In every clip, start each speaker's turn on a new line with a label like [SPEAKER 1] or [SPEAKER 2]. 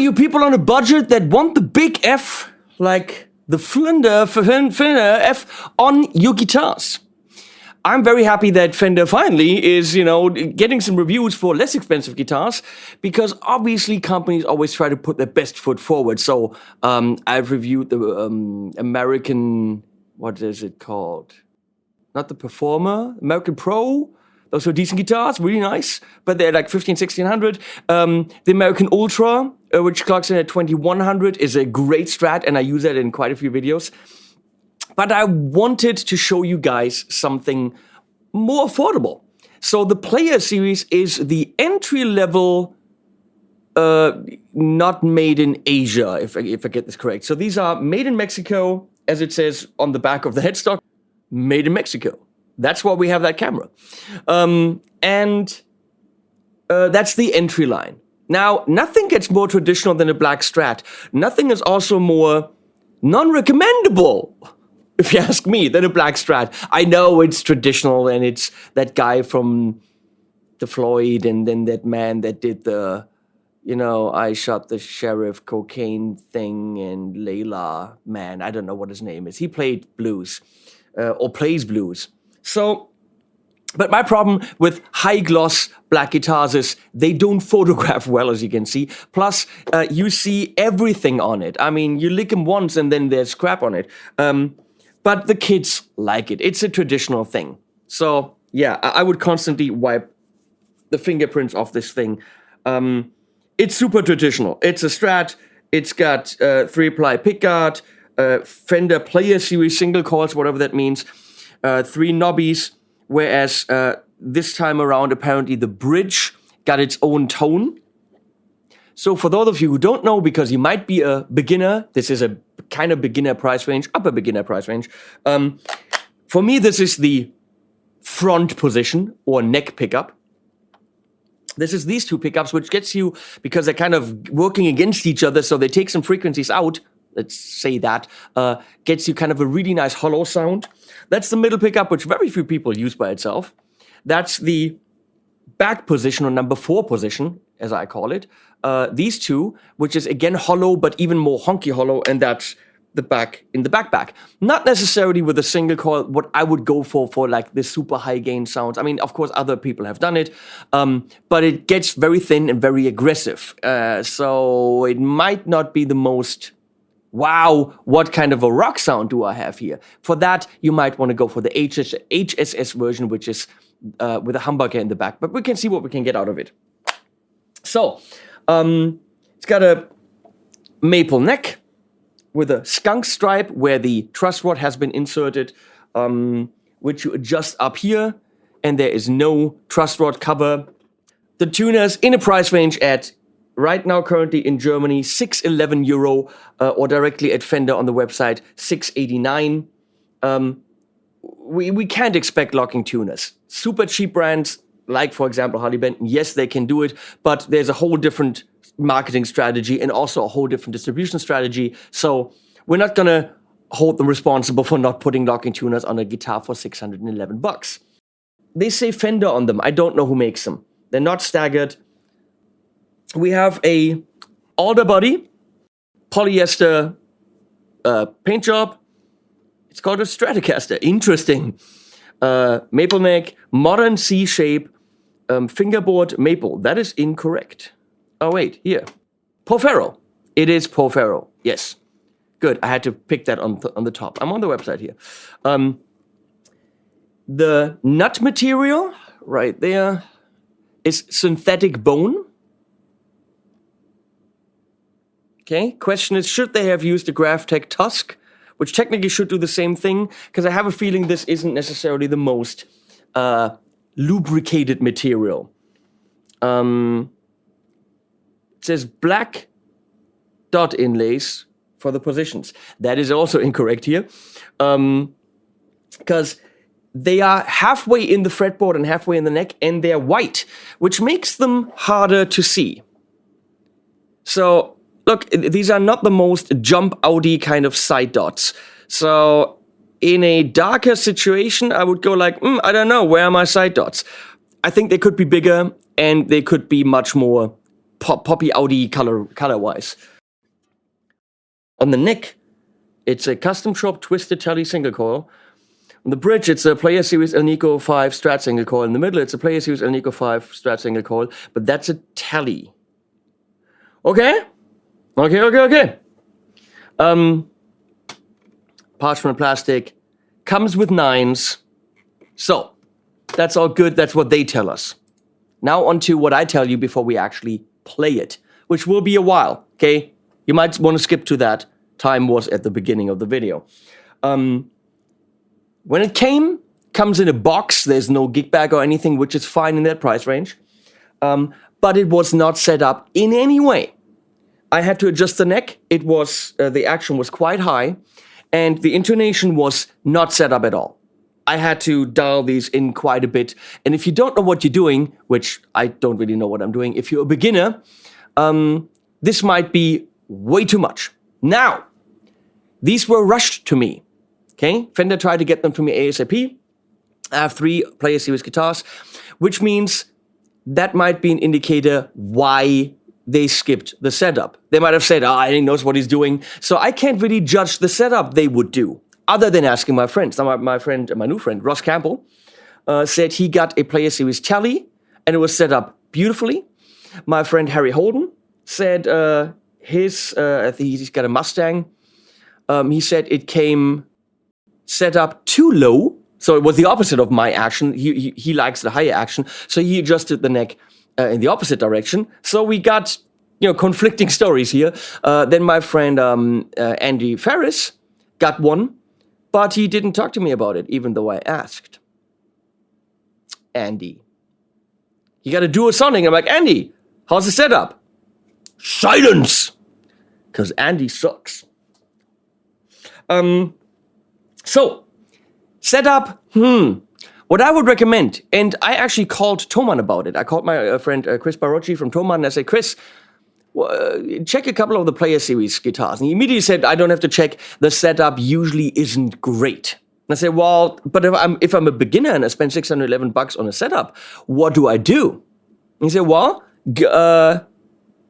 [SPEAKER 1] you people on a budget that want the big F, like the Fender F on your guitars. I'm very happy that Fender finally is, getting some reviews for less expensive guitars, because obviously companies always try to put their best foot forward. So I've reviewed the American, what is it called? Not the Performer, American Pro. Those are decent guitars, really nice, but they're like 1,500, 1,600. The American Ultra, which clocks in at 2,100, is a great Strat, and I use that in quite a few videos. But I wanted to show you guys something more affordable. So the Player Series is the entry-level, not made in Asia, if I get this correct. So these are made in Mexico, as it says on the back of the headstock, made in Mexico. That's why we have that camera. That's the entry line. Now, nothing gets more traditional than a black Strat. Nothing is also more non-recommendable, if you ask me, than a black Strat. I know it's traditional, and it's that guy from the Floyd, and then that man that did the, I shot the sheriff cocaine thing, and Layla, man, I don't know what his name is. He played blues, or plays blues. So, but my problem with high-gloss black guitars is they don't photograph well, as you can see. Plus, you see everything on it. I mean, you lick them once and then there's crap on it. But the kids like it. It's a traditional thing. So, yeah, I would constantly wipe the fingerprints off this thing. It's super traditional. It's a Strat. It's got 3-ply pickguard, Fender Player Series single coils, whatever that means. 3 knobbies, whereas this time around, apparently the bridge got its own tone. So for those of you who don't know, because you might be a beginner, this is a kind of beginner price range, upper beginner price range. For me, this is the front position or neck pickup. This is these two pickups, which gets you, because they're kind of working against each other, so they take some frequencies out. Let's say that, gets you kind of a really nice hollow sound. That's the middle pickup, which very few people use by itself. That's the back position, or number 4 position, as I call it. These two, which is again hollow, but even more honky hollow, and that's the back in the backpack. Not necessarily with a single coil, what I would go for like the super high gain sounds. I mean, of course, other people have done it, but it gets very thin and very aggressive. So it might not be the most, wow, what kind of a rock sound do I have here? For that, you might want to go for the HSS version, which is with a humbucker in the back. But we can see what we can get out of it. So, it's got a maple neck with a skunk stripe where the truss rod has been inserted, which you adjust up here, and there is no truss rod cover. The tuner's in a price range at, right now currently in Germany, €611, or directly at Fender on the website, $689. We can't expect locking tuners. Super cheap brands, like for example Harley Benton, yes, they can do it, but there's a whole different marketing strategy and also a whole different distribution strategy. So we're not gonna hold them responsible for not putting locking tuners on a guitar for $611. They say Fender on them. I don't know who makes them. They're not staggered. We have a alder body, polyester paint job. It's called a Stratocaster. Interesting. Maple neck, modern C shape, fingerboard maple. That is incorrect. Oh wait, here. Porphyro. It is Porphyro. Yes. Good. I had to pick that on the top. I'm on the website here. The nut material right there is synthetic bone. Okay. Question is, should they have used a Graphtec Tusk, which technically should do the same thing? Because I have a feeling this isn't necessarily the most lubricated material. It says black dot inlays for the positions. That is also incorrect here. Because they are halfway in the fretboard and halfway in the neck, and they're white, which makes them harder to see. So, look, these are not the most jump-outy kind of side dots. So, in a darker situation, I would go like, I don't know, where are my side dots? I think they could be bigger, and they could be much more poppy Audi color-wise. On the neck, it's a custom shop twisted tele single coil. On the bridge, it's a Player Series Alnico 5 Strat single coil. In the middle, it's a Player Series Alnico 5 Strat single coil, but that's a tele. Okay. Parchment plastic, comes with 9s. So, that's all good. That's what they tell us. Now on to what I tell you before we actually play it, which will be a while, okay? You might want to skip to that. Time was at the beginning of the video. When it comes in a box. There's no gig bag or anything, which is fine in that price range. But it was not set up in any way. I had to adjust the neck. It was the action was quite high, and the intonation was not set up at all. I had to dial these in quite a bit. And if you don't know what you're doing, which I don't really know what I'm doing, if you're a beginner, this might be way too much. Now, these were rushed to me. Okay, Fender tried to get them to me ASAP. I have 3 Player Series guitars, which means that might be an indicator why they skipped the setup. They might have said, he knows what he's doing. So I can't really judge the setup they would do, other than asking my friends. Now, my new friend, Ross Campbell, said he got a Player Series Tele, and it was set up beautifully. My friend Harry Holden said I think he's got a Mustang. He said it came set up too low, so it was the opposite of my action. He likes the higher action, so he adjusted the neck in the opposite direction. So we got conflicting stories here. Then my friend Andy Ferris got one, but he didn't talk to me about it, even though I asked. Andy, you got to do something. I'm like, Andy, how's the setup? Silence, because Andy sucks. So, setup, what I would recommend, and I actually called Thomann about it. I called my friend Chris Barocci from Thomann, and I said, Chris, check a couple of the Player Series guitars. And he immediately said, I don't have to check, the setup usually isn't great. And I said, well, but if I'm a beginner and I spend $611 on a setup, what do I do? And he said, well,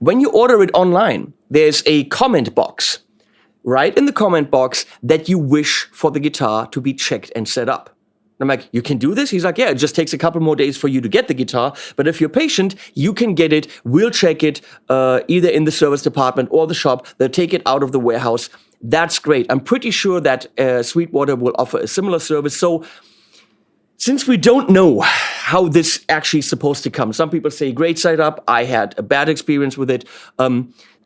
[SPEAKER 1] when you order it online, there's a comment box. Write in the comment box that you wish for the guitar to be checked and set up. And I'm like, you can do this? He's like, yeah, it just takes a couple more days for you to get the guitar. But if you're patient, you can get it. We'll check it either in the service department or the shop. They'll take it out of the warehouse. That's great. I'm pretty sure that Sweetwater will offer a similar service. So since we don't know how this actually is supposed to come, some people say great setup. I had a bad experience with it.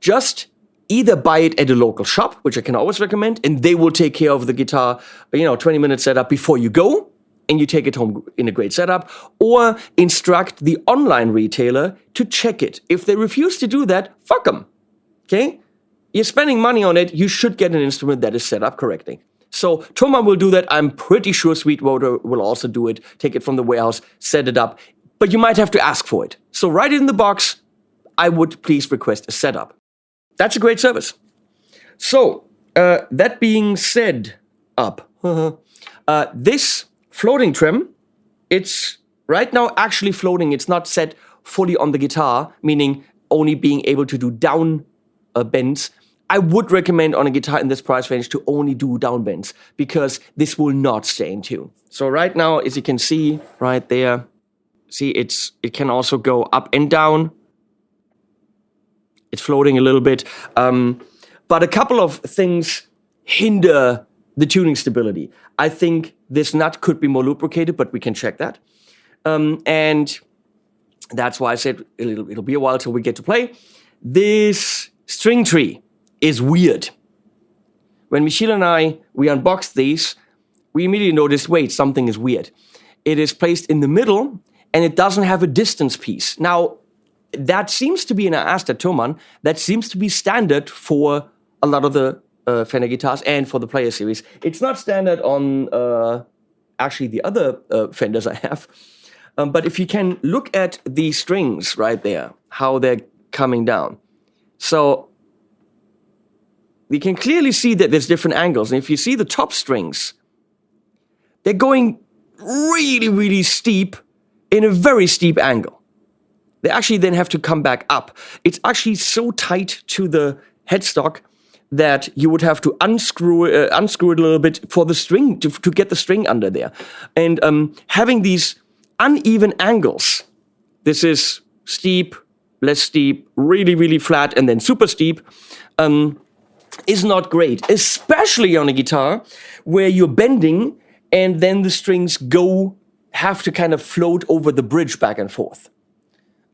[SPEAKER 1] Just either buy it at a local shop, which I can always recommend, and they will take care of the guitar, 20-minute setup before you go, and you take it home in a great setup, or instruct the online retailer to check it. If they refuse to do that, fuck them, okay? You're spending money on it, you should get an instrument that is set up correctly. So Thomann will do that. I'm pretty sure Sweetwater will also do it, take it from the warehouse, set it up, but you might have to ask for it. So write it in the box, I would please request a setup. That's a great service. So, that being said, this floating trim, it's right now actually floating. It's not set fully on the guitar, meaning only being able to do down bends. I would recommend on a guitar in this price range to only do down bends, because this will not stay in tune. So right now, as you can see right there, it can also go up and down. It's floating a little bit. But a couple of things hinder the tuning stability. I think this nut could be more lubricated, but we can check that. And that's why I said it'll be a while till we get to play. This string tree is weird. When Michiel and we unboxed these, we immediately noticed, wait, something is weird. It is placed in the middle, and it doesn't have a distance piece. Now, that seems to be, and I asked at Thomann, that seems to be standard for a lot of the Fender guitars and for the Player Series. It's not standard on actually the other Fenders I have. But if you can look at the strings right there, how they're coming down. So you can clearly see that there's different angles. And if you see the top strings, they're going really, really steep in a very steep angle. they actually then have to come back up. It's actually so tight to the headstock that you would have to unscrew it a little bit for the string, to get the string under there. And having these uneven angles, this is steep, less steep, really, really flat, and then super steep, is not great, especially on a guitar where you're bending and then the strings have to kind of float over the bridge back and forth.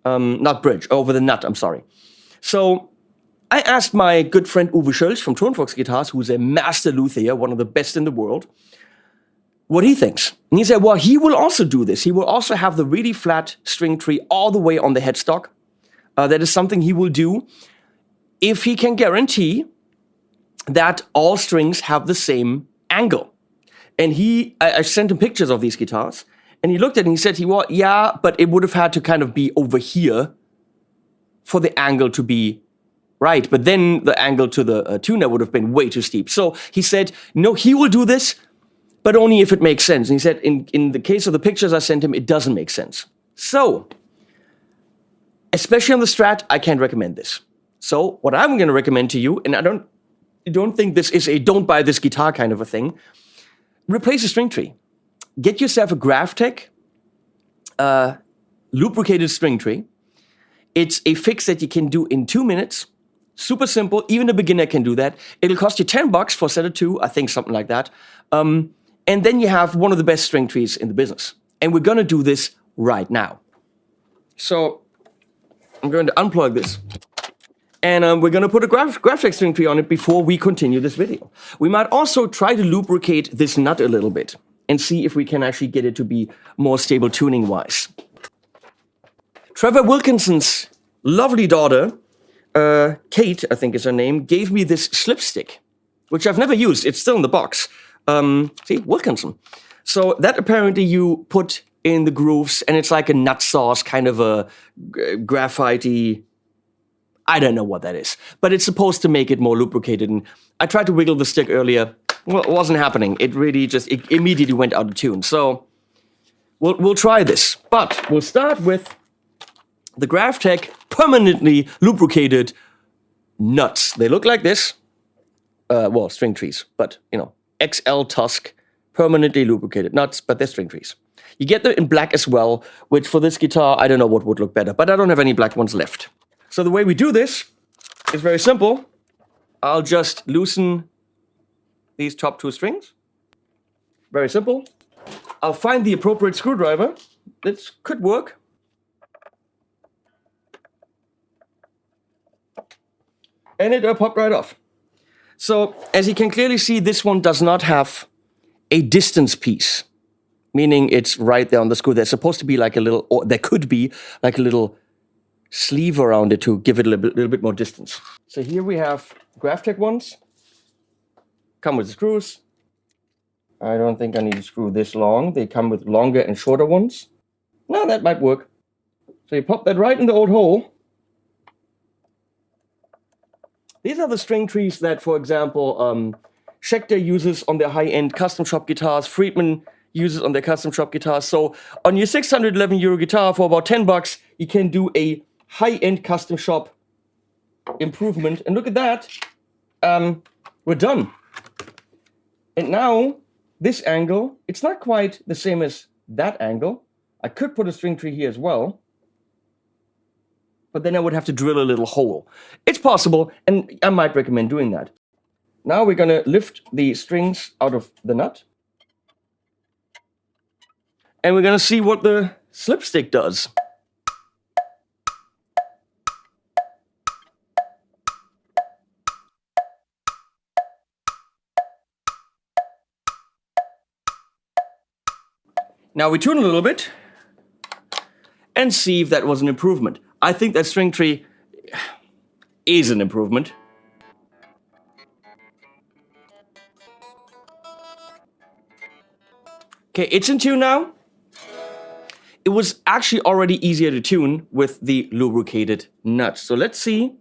[SPEAKER 1] Not bridge, over the nut, I'm sorry. So I asked my good friend Uwe Schölz from Tonfox Guitars, who's a master luthier, one of the best in the world, what he thinks. And he said, well, he will also do this. He will also have the really flat string tree all the way on the headstock. That is something he will do if he can guarantee that all strings have the same angle. And I sent him pictures of these guitars, and he looked at it and he said, yeah, but it would have had to kind of be over here for the angle to be right. But then the angle to the tuner would have been way too steep. So he said, no, he will do this, but only if it makes sense. And he said, in the case of the pictures I sent him, it doesn't make sense. So, especially on the Strat, I can't recommend this. So what I'm going to recommend to you, and I don't think this is a don't buy this guitar kind of a thing, replace the string tree. Get yourself a Graphtec lubricated string tree. It's a fix that you can do in 2 minutes. Super simple. Even a beginner can do that. It'll cost you $10 for a set of 2, I think, something like that. And then you have one of the best string trees in the business. And we're going to do this right now. So I'm going to unplug this. And we're going to put a Graphtec string tree on it before we continue this video. We might also try to lubricate this nut a little bit and see if we can actually get it to be more stable tuning-wise. Trevor Wilkinson's lovely daughter, Kate, I think is her name, gave me this slipstick, which I've never used. It's still in the box. See, Wilkinson. So that apparently you put in the grooves, and it's like a nut sauce, kind of a graphite-y, I don't know what that is, but it's supposed to make it more lubricated. And I tried to wiggle the stick earlier. Well, it wasn't happening. It immediately went out of tune. So we'll try this, but we'll start with the Graphtec permanently lubricated nuts. They look like this. Well, string trees, but XL Tusk permanently lubricated nuts, but they're string trees. You get them in black as well, which for this guitar, I don't know what would look better, but I don't have any black ones left. So the way we do this is very simple. I'll just loosen these top 2 strings. Very simple. I'll find the appropriate screwdriver. This could work. And it popped right off. So as you can clearly see, this one does not have a distance piece, meaning it's right there on the screw. There's supposed to be like a little, or there could be like a little sleeve around it to give it a little bit more distance. So here we have Graphtec ones. Come with screws. I don't think I need to screw this long. They come with longer and shorter ones. No, that might work. So you pop that right in the old hole. These are the string trees that, for example, Schecter uses on their high-end custom shop guitars. Friedman uses on their custom shop guitars. So on your €611 guitar for about $10, you can do a high-end custom shop improvement. And look at that. We're done. And now, this angle, it's not quite the same as that angle. I could put a string tree here as well, but then I would have to drill a little hole. It's possible, and I might recommend doing that. Now we're going to lift the strings out of the nut. And we're going to see what the slipstick does. Now we tune a little bit and see if that was an improvement. I think that string tree is an improvement. Okay, it's in tune now. It was actually already easier to tune with the lubricated nuts. So let's see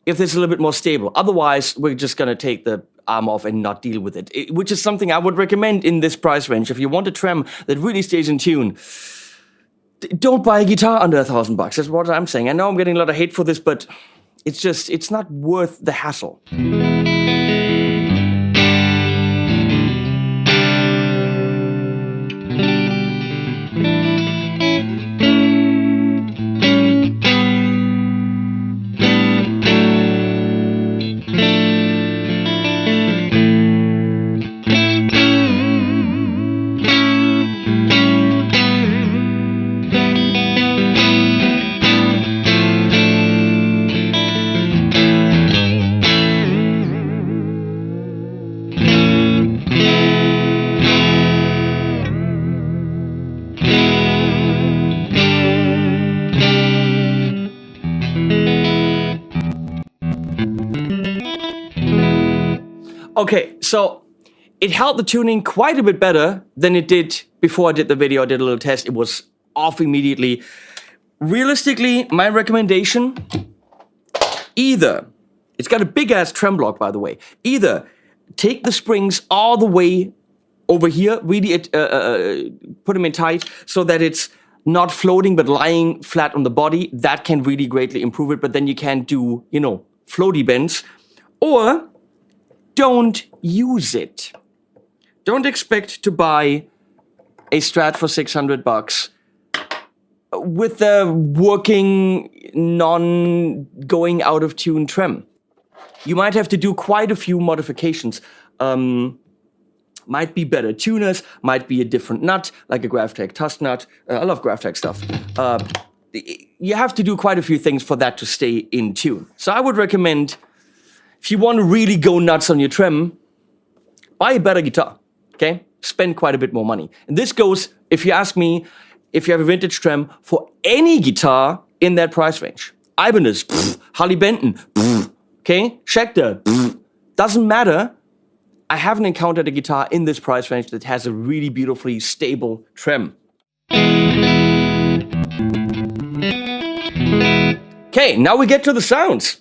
[SPEAKER 1] if this is a little bit more stable. Otherwise, we're just going to take the arm off and not deal with it, which is something I would recommend in this price range. If you want a trem that really stays in tune, Don't buy a guitar under $1,000. That's what I'm saying. I know I'm getting a lot of hate for this, but it's not worth the hassle. Okay, so it held the tuning quite a bit better than it did before I did the video. I did a little test. It was off immediately. Realistically, my recommendation, either, it's got a big-ass trem block, by the way, either take the springs all the way over here, really put them in tight so that it's not floating but lying flat on the body. That can really greatly improve it, but then you can't do, you know, floaty bends. Or don't use it. Don't expect to buy a Strat for $600 with the working, non-going out of tune trem. You might have to do quite a few modifications. Might be better tuners, might be a different nut, like a GraphTech tusk nut. I love GraphTech stuff. You have to do quite a few things for that to stay in tune. So I would recommend, if you want to really go nuts on your trem, buy a better guitar, okay? Spend quite a bit more money. And this goes, if you ask me, if you have a vintage trem, for any guitar in that price range. Ibanez, Harley Benton, okay? Schecter, doesn't matter. I haven't encountered a guitar in this price range that has a really beautifully stable trem. Okay, now we get to the sounds.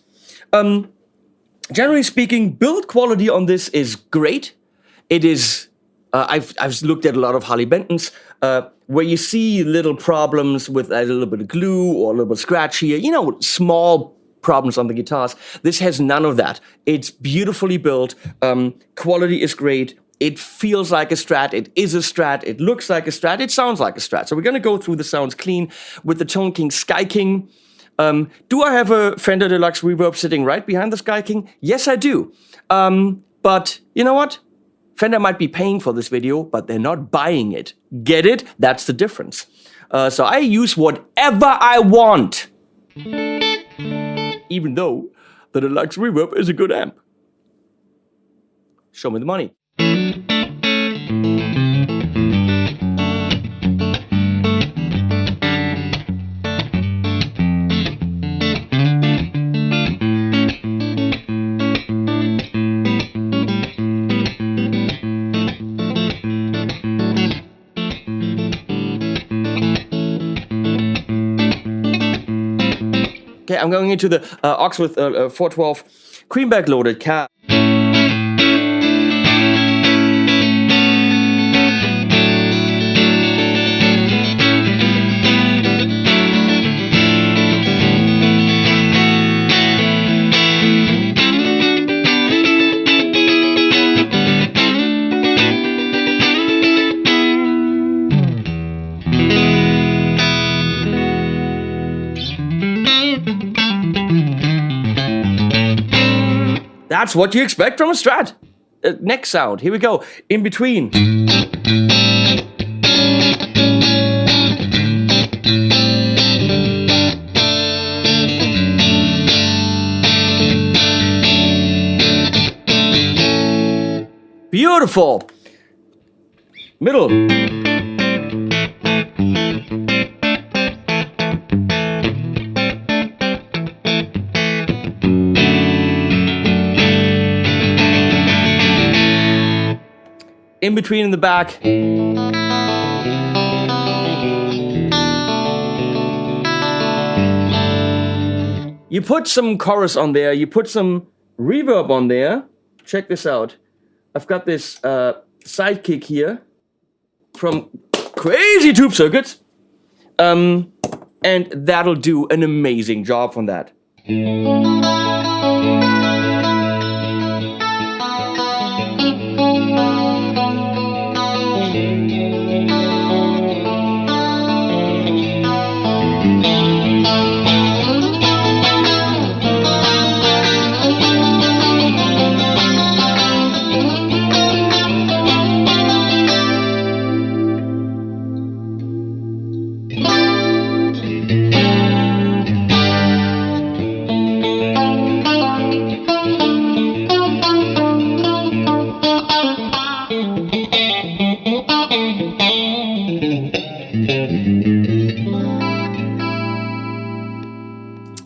[SPEAKER 1] Generally speaking, build quality on this is great. It is, I've looked at a lot of Harley Bentons, where you see little problems with a little bit of glue or a little bit of scratch here, you know, small problems on the guitars. This has none of that. It's beautifully built. Quality is great. It feels like a Strat. It is a Strat. It looks like a Strat. It sounds like a Strat. So we're going to go through the sounds clean with the Tone King Sky King. Do I have a Fender Deluxe Reverb sitting right behind the Sky King? Yes, I do. But you know what? Fender might be paying for this video, but they're not buying it. Get it? That's the difference. So I use whatever I want. Even though the Deluxe Reverb is a good amp. Show me the money. Okay, I'm going into the aux with 412 Creamback loaded cab. That's what you expect from a Strat. Next sound, here we go. In between. Beautiful. Middle. In between in the back. You put some chorus on there, you put some reverb on there. Check this out. I've got this sidekick here from Crazy Tube Circuits. And that'll do an amazing job on that.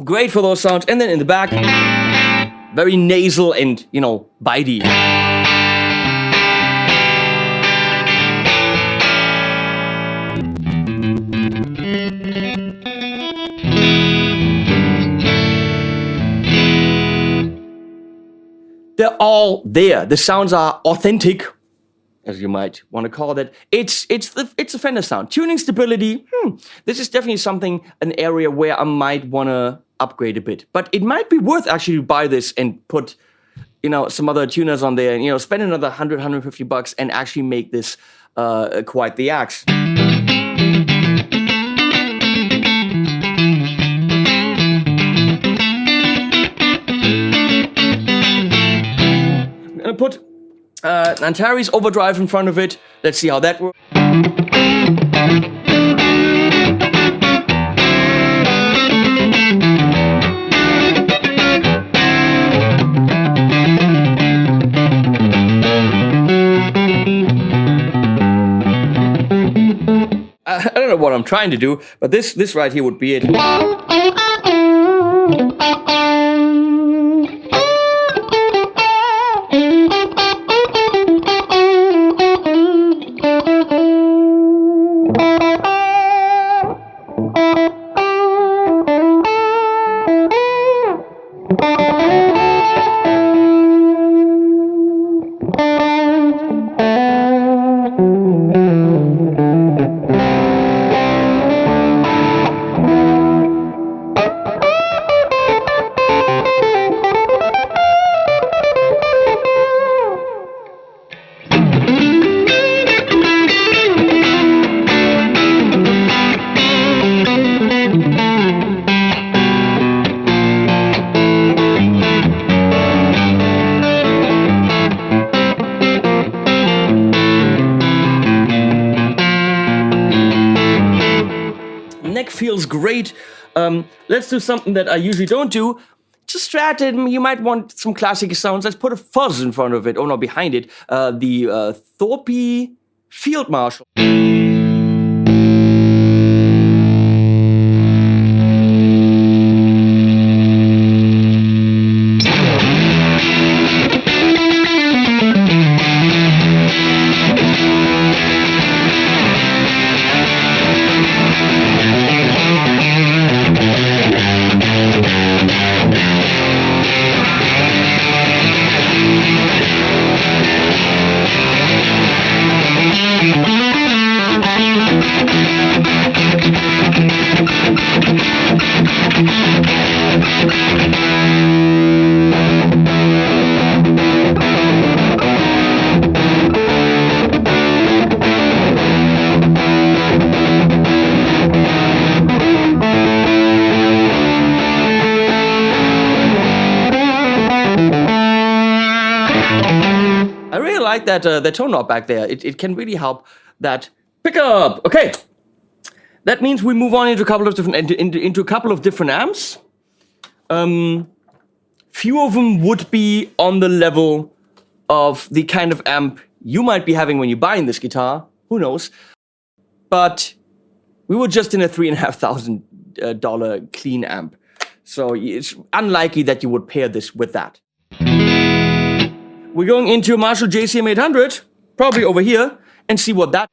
[SPEAKER 1] Great for those sounds. And then in the back, very nasal and, you know, bitey. They're all there. The sounds are authentic, as you might want to call it. It's a Fender sound. Tuning stability, this is definitely an area where I might want to upgrade a bit. But it might be worth actually to buy this and put, you know, some other tuners on there and, you know, spend another $100, $150 and actually make this quite the axe. I'm gonna put Antares overdrive in front of it. Let's see how that works. I don't know what I'm trying to do, but this right here would be it. Neck feels great. Let's do something that I usually don't do. Just Strat it. You might want some classic sounds. Let's put a fuzz in front of it. Oh no, behind it. The Thorpe Field Marshal. I really like that the tone knob back there. It can really help that pickup. Okay, that means we move on into a couple of different into a couple of different amps. Few of them would be on the level of the kind of amp you might be having when you're buying this guitar. Who knows? But we were just in a $3,500 clean amp, so it's unlikely that you would pair this with that. We're going into a Marshall JCM 800, probably over here, and see what that.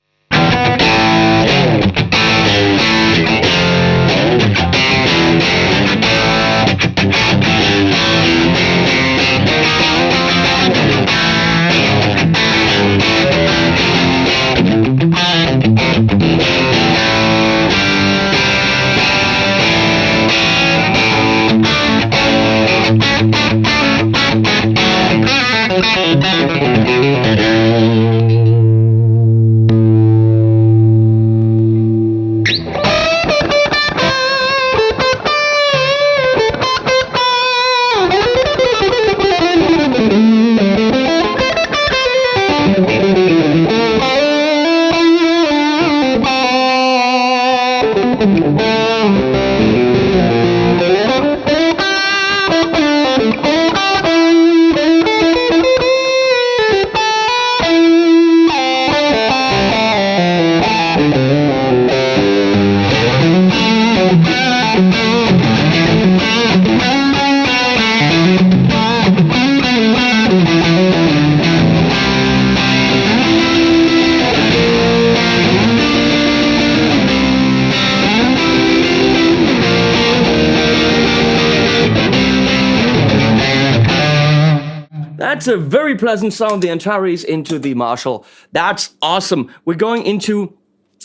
[SPEAKER 1] That's a very pleasant sound, the Antares into the Marshall. That's awesome. We're going into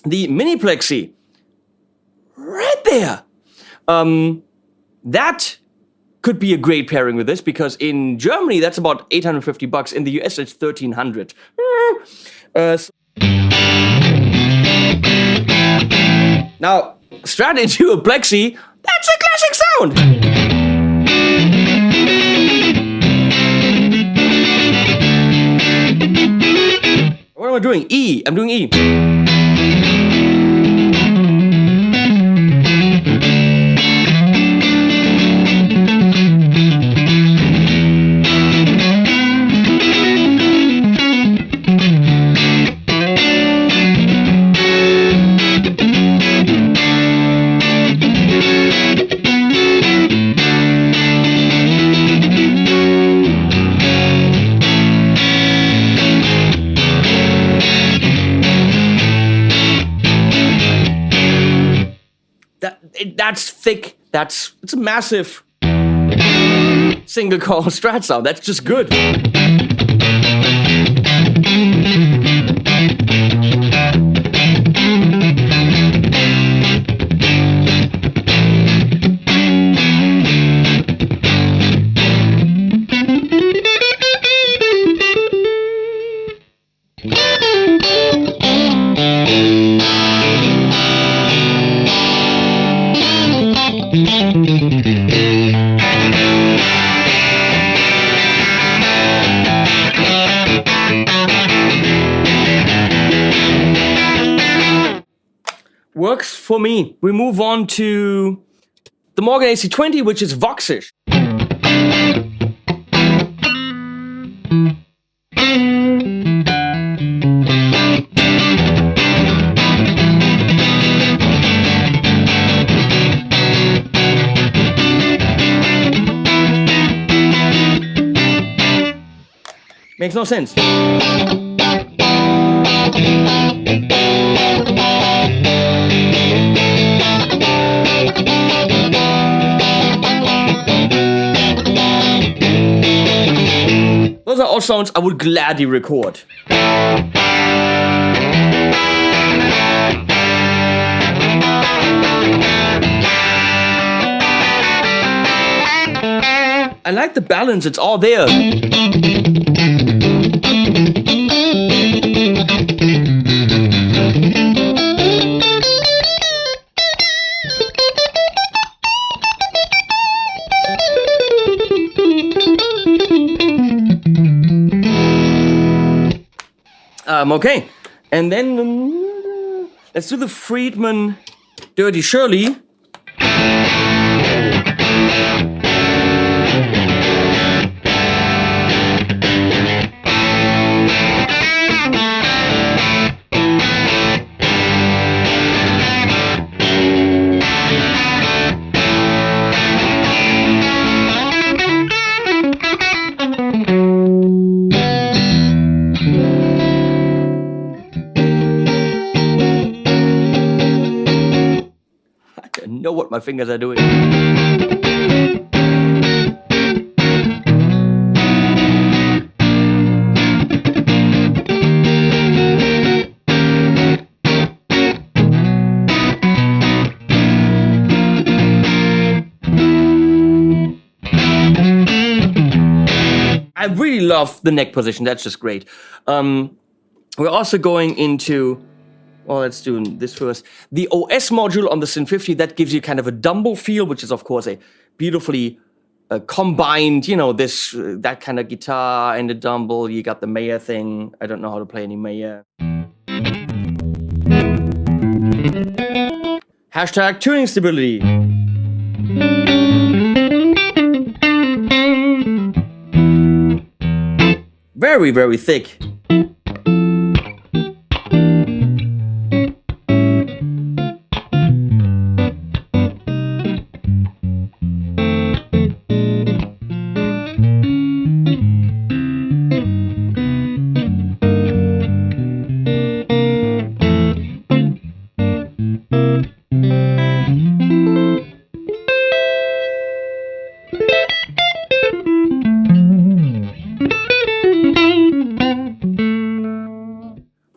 [SPEAKER 1] the Mini Plexi. Right there. That could be a great pairing with this, because in Germany that's about $850. In the US it's $1,300. Now, Strat into a Plexi, that's a classic sound. What am I doing? E. I'm doing E. That's thick. It's a massive single coil Strat sound. That's just good. Works for me. We move on to the Morgan AC20, which is Voxish. Makes no sense. Those are all sounds I would gladly record. I like the balance, it's all there. Okay, and then let's do the Friedman Dirty Shirley. Know what my fingers are doing. I really love the neck position. That's just great. We're also going into, well, let's do this first. The OS module on the Syn 50, that gives you kind of a Dumble feel, which is, of course, a beautifully combined, you know, that kind of guitar and the Dumble. You got the Mayer thing. I don't know how to play any Mayer. Hashtag tuning stability. Very, very thick.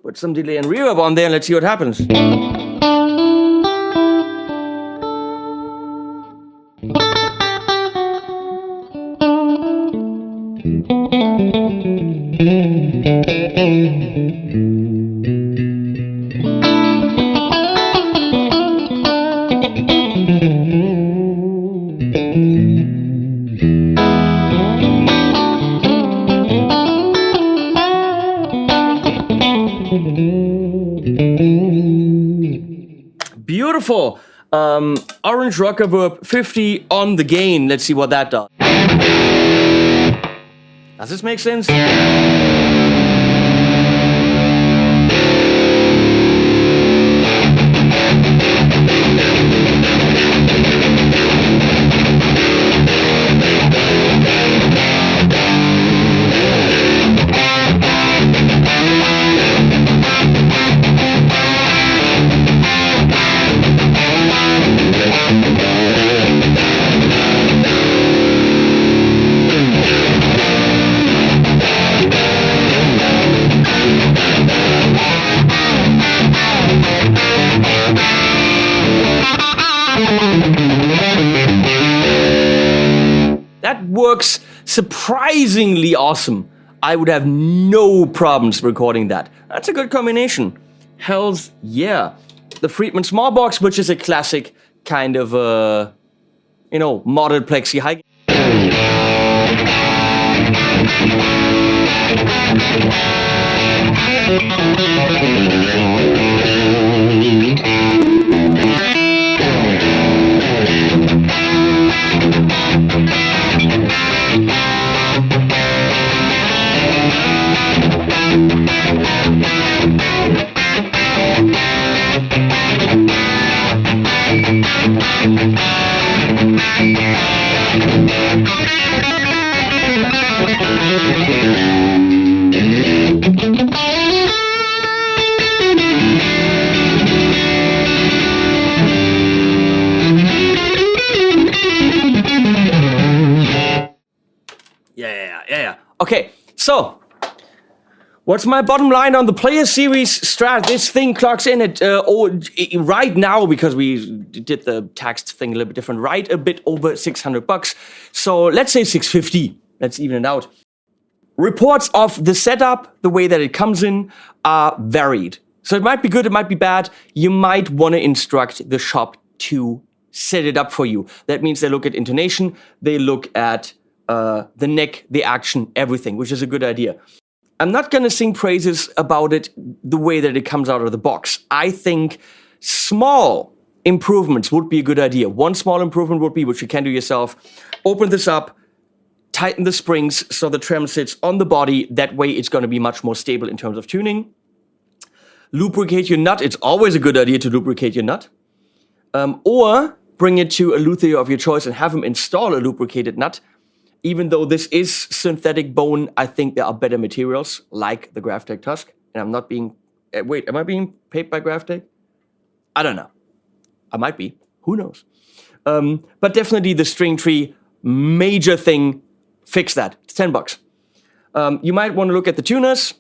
[SPEAKER 1] Put some delay and reverb on there and let's see what happens. Beautiful. Orange Rock Reverb 50 on the gain. Let's see what that does. Does this make sense? That works surprisingly awesome. I would have no problems recording that. That's a good combination. Hells yeah. The Friedman small box, which is a classic kind of, modded plexi high. Yeah. Okay, so what's my bottom line on the Player Series Strat? This thing clocks in at right now, because we did the tax thing a little bit different, right a bit over $600. So let's say 650. Let's even it out. Reports of the setup, the way that it comes in, are varied. So it might be good, it might be bad. You might want to instruct the shop to set it up for you. That means they look at intonation, they look at the neck, the action, everything, which is a good idea. I'm not going to sing praises about it the way that it comes out of the box. I think small improvements would be a good idea. One small improvement would be, which you can do yourself, open this up, tighten the springs so the trem sits on the body. That way it's going to be much more stable in terms of tuning. Lubricate your nut. It's always a good idea to lubricate your nut. Or bring it to a luthier of your choice and have him install a lubricated nut. Even though this is synthetic bone, I think there are better materials, like the Graphtec Tusk. And I'm not being... wait, am I being paid by Graphtec? I don't know. I might be. Who knows? But definitely the string tree, major thing, fix that. It's $10. You might want to look at the tuners.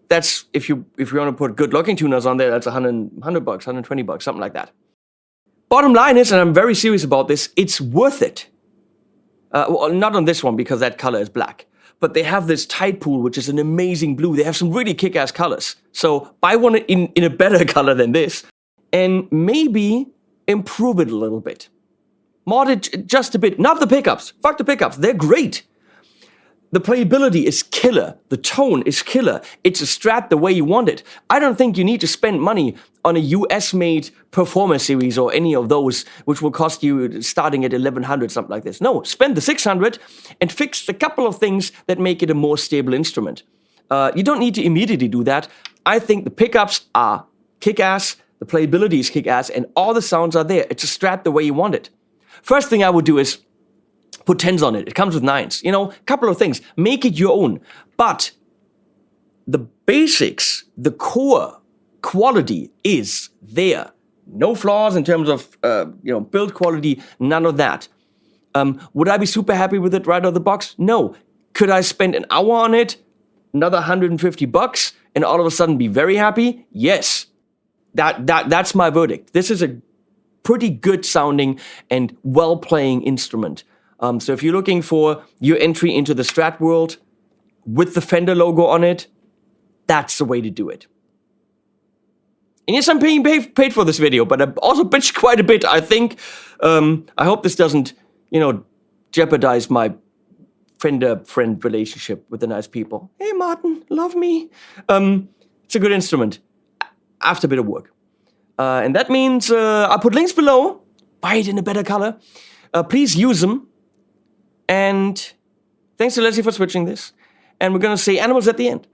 [SPEAKER 1] That's, if you want to put good-looking tuners on there, that's $100, $120, something like that. Bottom line is, and I'm very serious about this, it's worth it. Well, not on this one, because that color is black. but they have this tide pool, which is an amazing blue. They have some really kick-ass colors. So buy one in a better color than this, and maybe improve it a little bit. Mod it just a bit. Not the pickups. Fuck the pickups. They're great. The playability is killer. The tone is killer. It's a Strat the way you want it. I don't think you need to spend money on a US-made Performer series or any of those, which will cost you starting at 1100, something like this. No, spend the 600 and fix a couple of things that make it a more stable instrument. You don't need to immediately do that. I think the pickups are kick-ass, the playability is kick-ass, and all the sounds are there. It's a Strat the way you want it. First thing I would do is put 10s on it. It comes with 9s. You know, a couple of things. Make it your own. But the basics, the core quality is there. No flaws in terms of, build quality, none of that. Would I be super happy with it right out of the box? No. Could I spend an hour on it, another $150, and all of a sudden be very happy? Yes. That's my verdict. This is a pretty good sounding and well-playing instrument. So if you're looking for your entry into the Strat world with the Fender logo on it, that's the way to do it. And yes, I'm being paid for this video, but I also bitched quite a bit, I think. I hope this doesn't, jeopardize my Fender-friend relationship with the nice people. Hey, Martin, love me. It's a good instrument after a bit of work. And that means I'll put links below. Buy it in a better color. Please use them. And thanks to Leslie for switching this. And we're going to say animals at the end.